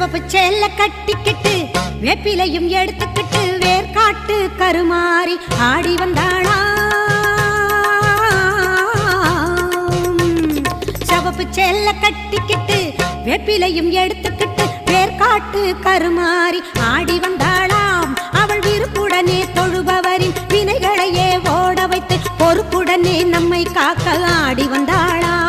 சவப்பு சேல கட்டிக்கிட்டு வேப்பிலையும் எடுத்துக்கிட்டு வேர்காட்டு கருமாறி ஆடி வந்தாளா. சவப்பு சேல கட்டிக்கிட்டு வேப்பிலையும் எடுத்துக்கிட்டு வேர்காட்டு கருமாறி ஆடி வந்தாளாம். அவள் விருப்புடனே தொழுபவரின் வினைகளையே ஓட வைத்து பொறுப்புடனே நம்மை காக்க ஆடி வந்தாளா.